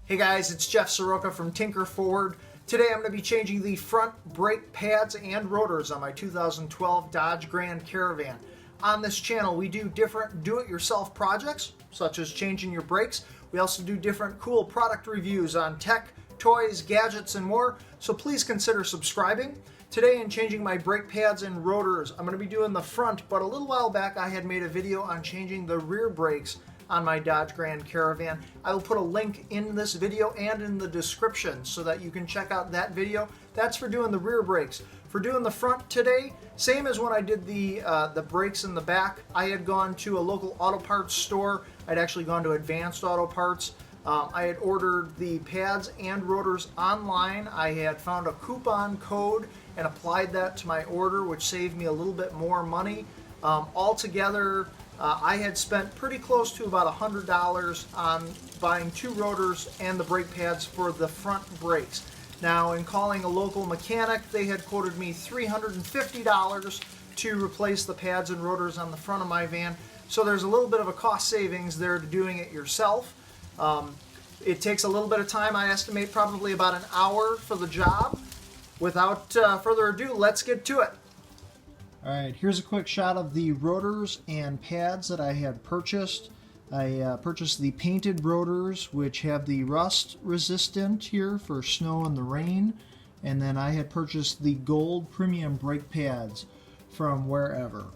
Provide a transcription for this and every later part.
Hey guys, it's Jeff Soroka from Tinker Ford. Today I'm going to be changing the front brake pads and rotors on my 2012 Dodge Grand Caravan. On this channel we do different do-it-yourself projects, such as changing your brakes. We also do different cool product reviews on tech, toys, gadgets, and more, so please consider subscribing. Today in changing my brake pads and rotors, I'm going to be doing the front, but a little while back I had made a video on changing the rear brakes on my Dodge Grand Caravan. I will put a link in this video and in the description so that you can check out that video. That's for doing the rear brakes. For doing the front today, same as when I did the brakes in the back, I had gone to a local auto parts store. I'd actually gone to Advanced Auto Parts. I had ordered the pads and rotors online. I had found a coupon code and applied that to my order, which saved me a little bit more money. Altogether, I had spent pretty close to about $100 on buying two rotors and the brake pads for the front brakes. Now, in calling a local mechanic, they had quoted me $350 to replace the pads and rotors on the front of my van. So there's a little bit of a cost savings there to doing it yourself. It takes a little bit of time. I estimate probably about an hour for the job. Without further ado, let's get to it. Alright, here's a quick shot of the rotors and pads that I had purchased. I purchased the painted rotors, which have the rust resistant here for snow and the rain. And then I had purchased the gold premium brake pads from wherever.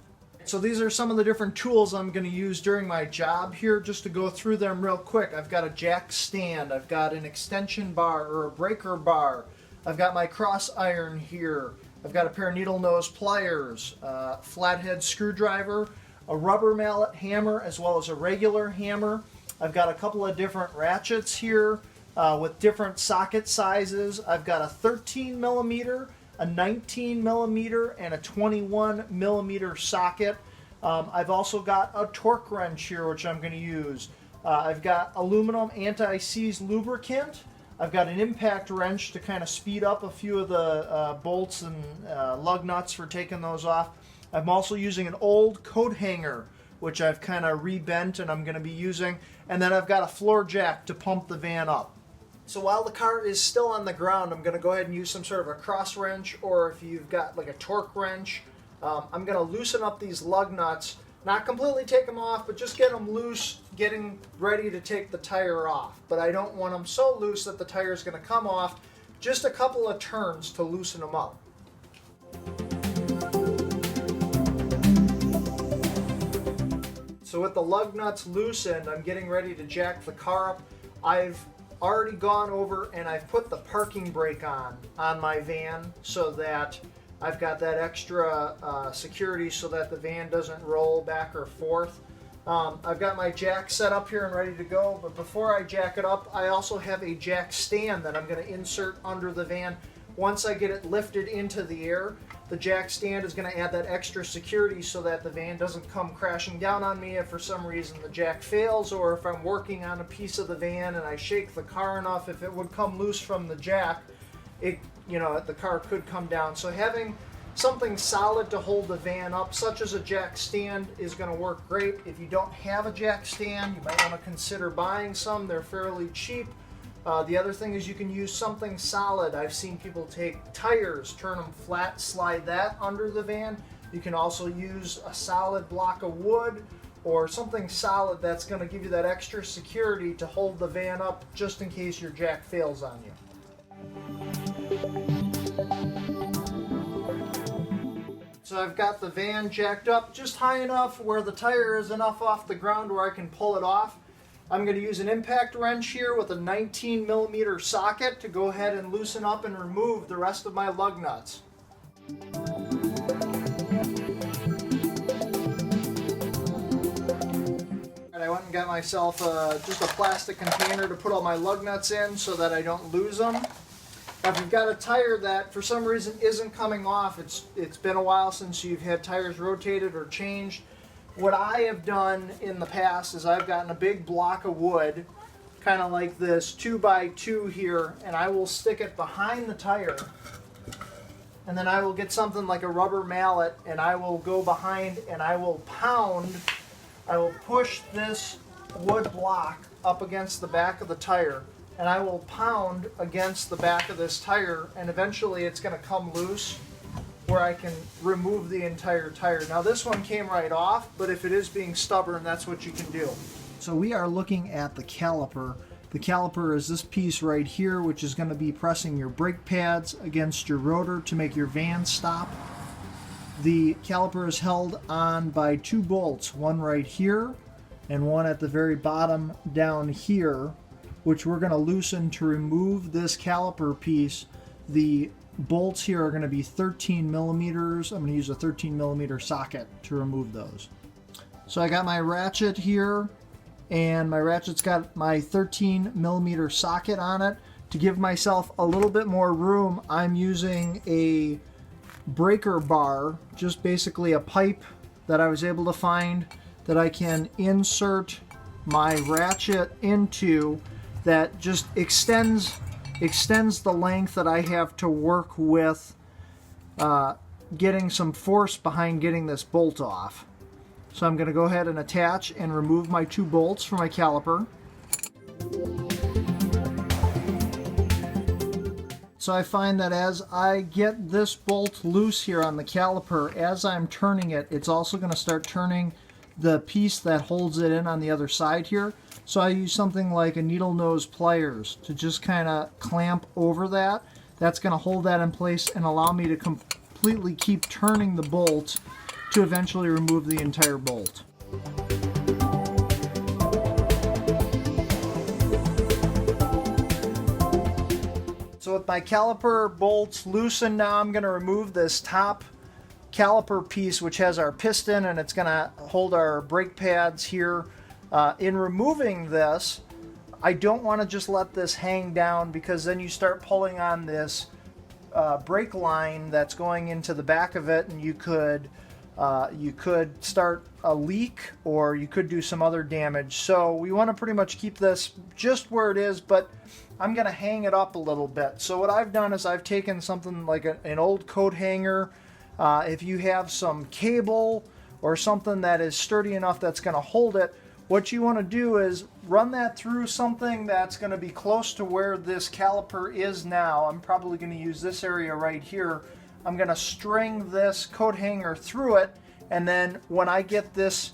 So these are some of the different tools I'm going to use during my job here. Just to go through them real quick, I've got a jack stand, I've got an extension bar or a breaker bar, I've got my cross iron here, I've got a pair of needle nose pliers, a flathead screwdriver, a rubber mallet hammer, as well as a regular hammer. I've got a couple of different ratchets here with different socket sizes. I've got a 13 millimeter, a 19 millimeter, and a 21 millimeter socket. I've also got a torque wrench here, which I'm going to use. I've got aluminum anti-seize lubricant. I've got an impact wrench to kind of speed up a few of the bolts and lug nuts for taking those off. I'm also using an old coat hanger, which I've kind of rebent and I'm going to be using. And then I've got a floor jack to pump the van up. So while the car is still on the ground, I'm going to go ahead and use some sort of a cross wrench, or if you've got like a torque wrench, I'm going to loosen up these lug nuts. Not completely take them off, but just get them loose, getting ready to take the tire off. But I don't want them so loose that the tire is going to come off. Just a couple of turns to loosen them up. So with the lug nuts loosened, I'm getting ready to jack the car up. I've already gone over and I've put the parking brake on my van so that I've got that extra security so that the van doesn't roll back or forth. I've got my jack set up here and ready to go, but before I jack it up, I also have a jack stand that I'm going to insert under the van. Once I get it lifted into the air, the jack stand is going to add that extra security so that the van doesn't come crashing down on me if for some reason the jack fails, or if I'm working on a piece of the van and I shake the car enough, if it would come loose from the jack, the car could come down. So having something solid to hold the van up, such as a jack stand, is going to work great. If you don't have a jack stand, you might want to consider buying some. They're fairly cheap. The other thing is you can use something solid. I've seen people take tires, turn them flat, slide that under the van. You can also use a solid block of wood or something solid that's going to give you that extra security to hold the van up just in case your jack fails on you. So I've got the van jacked up just high enough where the tire is enough off the ground where I can pull it off. I'm going to use an impact wrench here with a 19 millimeter socket to go ahead and loosen up and remove the rest of my lug nuts. And I went and got myself just a plastic container to put all my lug nuts in so that I don't lose them. Now, if you've got a tire that for some reason isn't coming off, it's been a while since you've had tires rotated or changed, what I have done in the past is I've gotten a big block of wood, kind of like this 2x2 here, and I will stick it behind the tire. And then I will get something like a rubber mallet, and I will go behind and I will pound, I will push this wood block up against the back of the tire and I will pound against the back of this tire, and eventually it's going to come loose where I can remove the entire tire. Now this one came right off, but if it is being stubborn, that's what you can do. So we are looking at the caliper. The caliper is this piece right here, which is going to be pressing your brake pads against your rotor to make your van stop. The caliper is held on by two bolts, one right here and one at the very bottom down here, which we're going to loosen to remove this caliper piece. The bolts here are going to be 13 millimeters. I'm going to use a 13 millimeter socket to remove those. So I got my ratchet here, and my ratchet's got my 13 millimeter socket on it. To give myself a little bit more room, I'm using a breaker bar, just basically a pipe that I was able to find that I can insert my ratchet into, that just extends the length that I have to work with, getting some force behind getting this bolt off. So I'm going to go ahead and attach and remove my two bolts from my caliper. So I find that as I get this bolt loose here on the caliper, as I'm turning it, it's also going to start turning the piece that holds it in on the other side here. So I use something like a needle nose pliers to just kind of clamp over that. That's going to hold that in place and allow me to completely keep turning the bolt to eventually remove the entire bolt. So with my caliper bolts loosened now, I'm going to remove this top caliper piece, which has our piston, and it's going to hold our brake pads here. In removing this, I don't want to just let this hang down, because then you start pulling on this brake line that's going into the back of it, and you could start a leak, or you could do some other damage. So we want to pretty much keep this just where it is, but I'm going to hang it up a little bit. So what I've done is I've taken something like an old coat hanger. If you have some cable or something that is sturdy enough that's going to hold it, what you want to do is run that through something that's going to be close to where this caliper is now. I'm probably going to use this area right here. I'm going to string this coat hanger through it, and then when I get this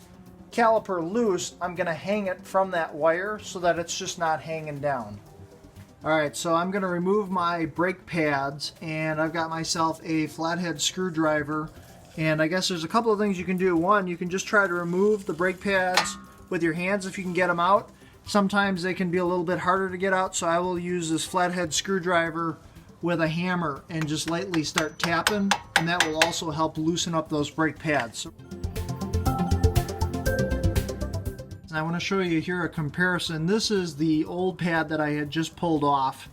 caliper loose, I'm going to hang it from that wire so that it's just not hanging down. Alright, so I'm going to remove my brake pads, and I've got myself a flathead screwdriver, and I guess there's a couple of things you can do. One, you can just try to remove the brake pads with your hands if you can get them out. Sometimes they can be a little bit harder to get out, so I will use this flathead screwdriver with a hammer and just lightly start tapping, and that will also help loosen up those brake pads. I want to show you here a comparison. This is the old pad that I had just pulled off,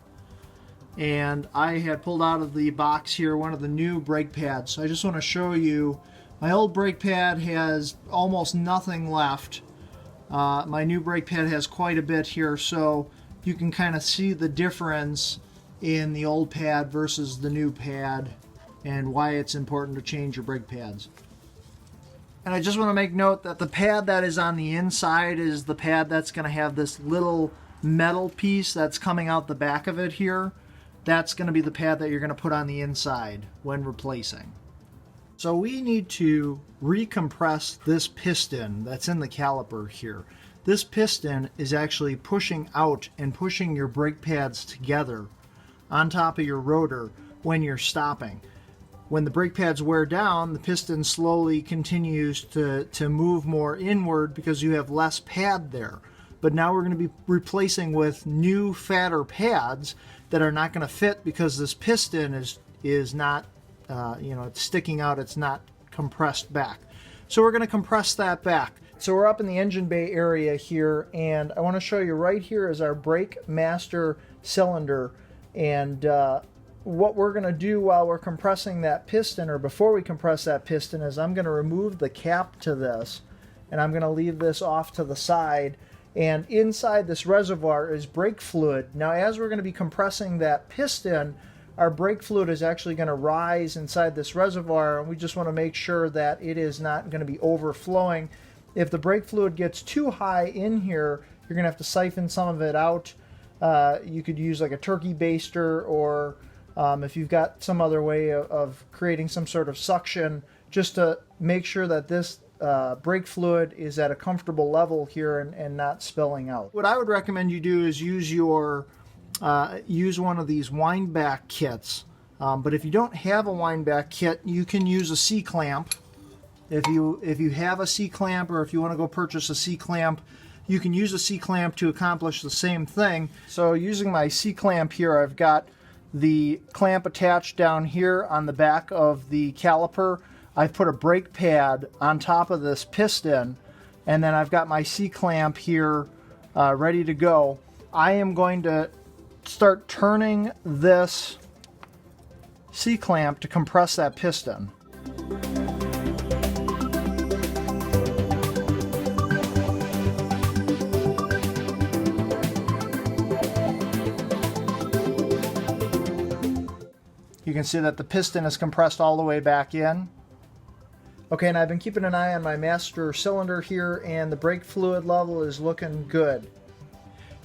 and I had pulled out of the box here one of the new brake pads. So I just want to show you, my old brake pad has almost nothing left. My new brake pad has quite a bit here, so you can kind of see the difference in the old pad versus the new pad and why it's important to change your brake pads. And I just want to make note that the pad that is on the inside is the pad that's going to have this little metal piece that's coming out the back of it here. That's going to be the pad that you're going to put on the inside when replacing. So we need to recompress this piston that's in the caliper here. This piston is actually pushing out and pushing your brake pads together on top of your rotor when you're stopping. When the brake pads wear down, the piston slowly continues to move more inward because you have less pad there. But now we're going to be replacing with new, fatter pads that are not going to fit because this piston is not, it's sticking out, it's not compressed back. So we're going to compress that back. So we're up in the engine bay area here, and I want to show you right here is our brake master cylinder. And what we're going to do while we're compressing that piston, or before we compress that piston, is I'm going to remove the cap to this, and I'm going to leave this off to the side. And inside this reservoir is brake fluid. Now, as we're going to be compressing that piston, our brake fluid is actually going to rise inside this reservoir, and we just want to make sure that it is not going to be overflowing. If the brake fluid gets too high in here, you're going to have to siphon some of it out You could use like a turkey baster, or if you've got some other way of creating some sort of suction, just to make sure that this brake fluid is at a comfortable level here and not spilling out. What I would recommend you do is use one of these wind back kits. But if you don't have a wind back kit, you can use a C-clamp. If you have a C-clamp, or if you want to go purchase a C-clamp, you can use a C-clamp to accomplish the same thing. So using my C-clamp here, I've got the clamp attached down here on the back of the caliper. I've put a brake pad on top of this piston, and then I've got my C-clamp here ready to go. I am going to start turning this C-clamp to compress that piston. You can see that the piston is compressed all the way back in. Okay, and I've been keeping an eye on my master cylinder here, and the brake fluid level is looking good.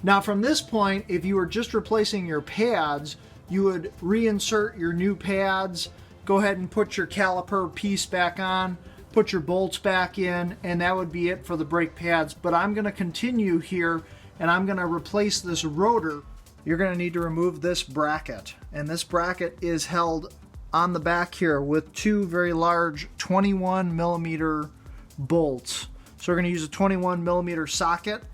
Now from this point, if you were just replacing your pads, you would reinsert your new pads, go ahead and put your caliper piece back on, put your bolts back in, and that would be it for the brake pads. But I'm going to continue here, and I'm going to replace this rotor. You're going to need to remove this bracket, and this bracket is held on the back here with two very large 21 millimeter bolts. So we're going to use a 21 millimeter socket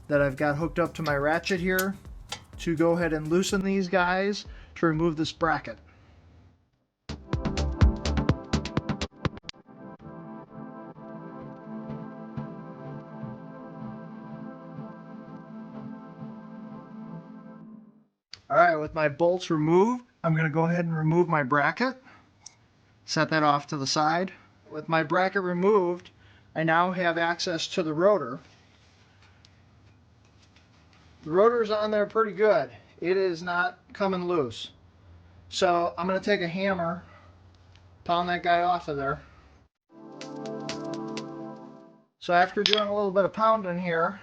that I've got hooked up to my ratchet here to go ahead and loosen these guys to remove this bracket. Alright, with my bolts removed, I'm going to go ahead and remove my bracket. Set that off to the side. With my bracket removed, I now have access to the rotor. The rotor's on there pretty good. It is not coming loose. So I'm going to take a hammer, pound that guy off of there. So after doing a little bit of pounding here,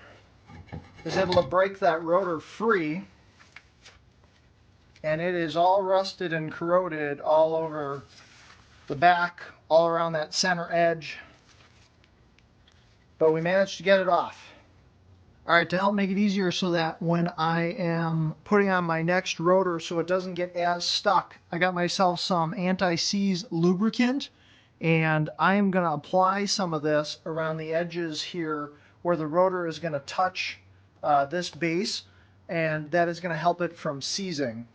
I was able to break that rotor free. And it is all rusted and corroded all over the back, all around that center edge. But we managed to get it off. Alright, to help make it easier so that when I am putting on my next rotor so it doesn't get as stuck, I got myself some anti-seize lubricant, and I am going to apply some of this around the edges here where the rotor is going to touch this base, and that is going to help it from seizing.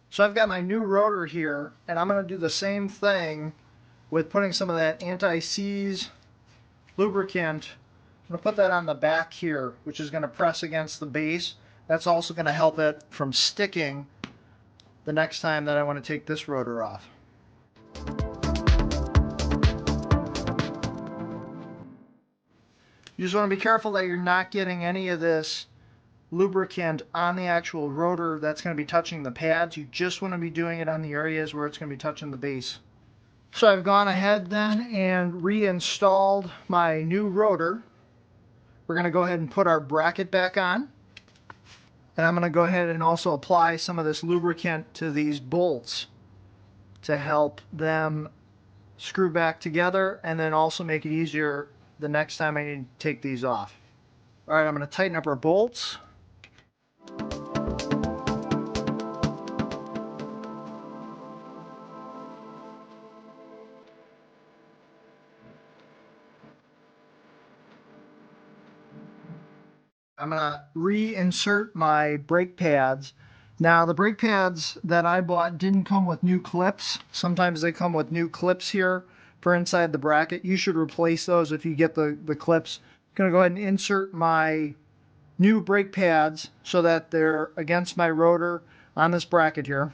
So I've got my new rotor here, and I'm going to do the same thing with putting some of that anti-seize lubricant. I'm going to put that on the back here, which is going to press against the base. That's also going to help it from sticking the next time that I want to take this rotor off. You just want to be careful that you're not getting any of this lubricant on the actual rotor that's going to be touching the pads. You just want to be doing it on the areas where it's going to be touching the base. So I've gone ahead then and reinstalled my new rotor. We're going to go ahead and put our bracket back on. And I'm going to go ahead and also apply some of this lubricant to these bolts to help them screw back together, and then also make it easier the next time I need to take these off. All right, I'm going to tighten up our bolts. I'm going to reinsert my brake pads. Now, the brake pads that I bought didn't come with new clips. Sometimes they come with new clips here for inside the bracket. You should replace those if you get the clips. I'm going to go ahead and insert my new brake pads so that they're against my rotor on this bracket here.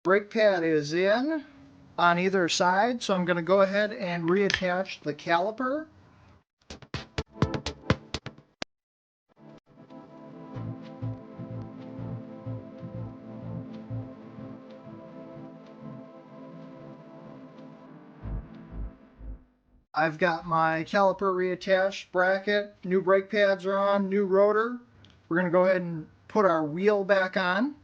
Brake pad is in on either side, so I'm going to go ahead and reattach the caliper. I've got my caliper reattached, bracket, new brake pads are on, new rotor. We're going to go ahead and put our wheel back on.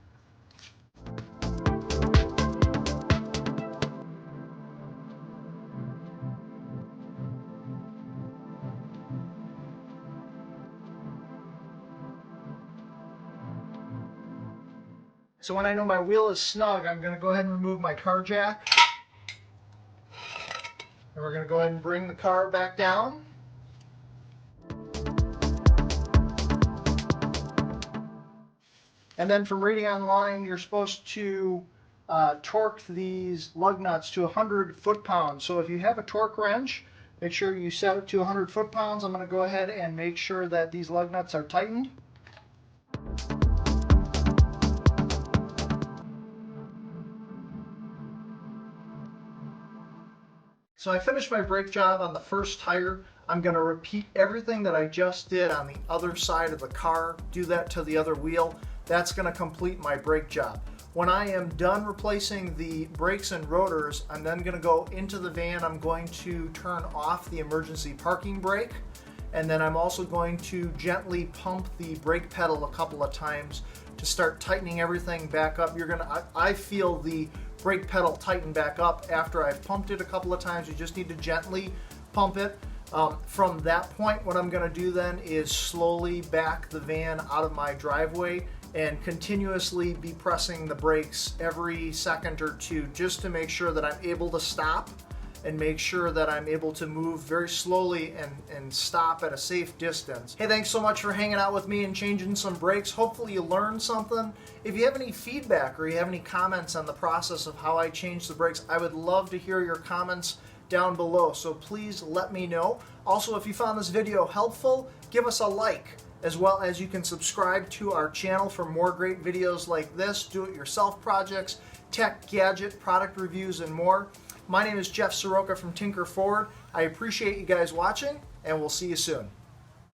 So when I know my wheel is snug, I'm going to go ahead and remove my car jack. And we're going to go ahead and bring the car back down. And then from reading online, you're supposed to torque these lug nuts to 100 foot-pounds. So if you have a torque wrench, make sure you set it to 100 foot-pounds. I'm going to go ahead and make sure that these lug nuts are tightened. So I finished my brake job on the first tire. I'm going to repeat everything that I just did on the other side of the car, do that to the other wheel. That's going to complete my brake job. When I am done replacing the brakes and rotors, I'm then going to go into the van. I'm going to turn off the emergency parking brake, and then I'm also going to gently pump the brake pedal a couple of times to start tightening everything back up. I feel the brake pedal tighten back up after I've pumped it a couple of times. You just need to gently pump it. From that point, what I'm going to do then is slowly back the van out of my driveway and continuously be pressing the brakes every second or two just to make sure that I'm able to stop and make sure that I'm able to move very slowly and stop at a safe distance. Hey, thanks so much for hanging out with me and changing some brakes. Hopefully you learned something. If you have any feedback or you have any comments on the process of how I changed the brakes, I would love to hear your comments down below, so please let me know. Also, if you found this video helpful, give us a like, as well as you can subscribe to our channel for more great videos like this, do-it-yourself projects, tech, gadget, product reviews, and more. My name is Jeff Soroka from Tinker Ford. I appreciate you guys watching, and we'll see you soon.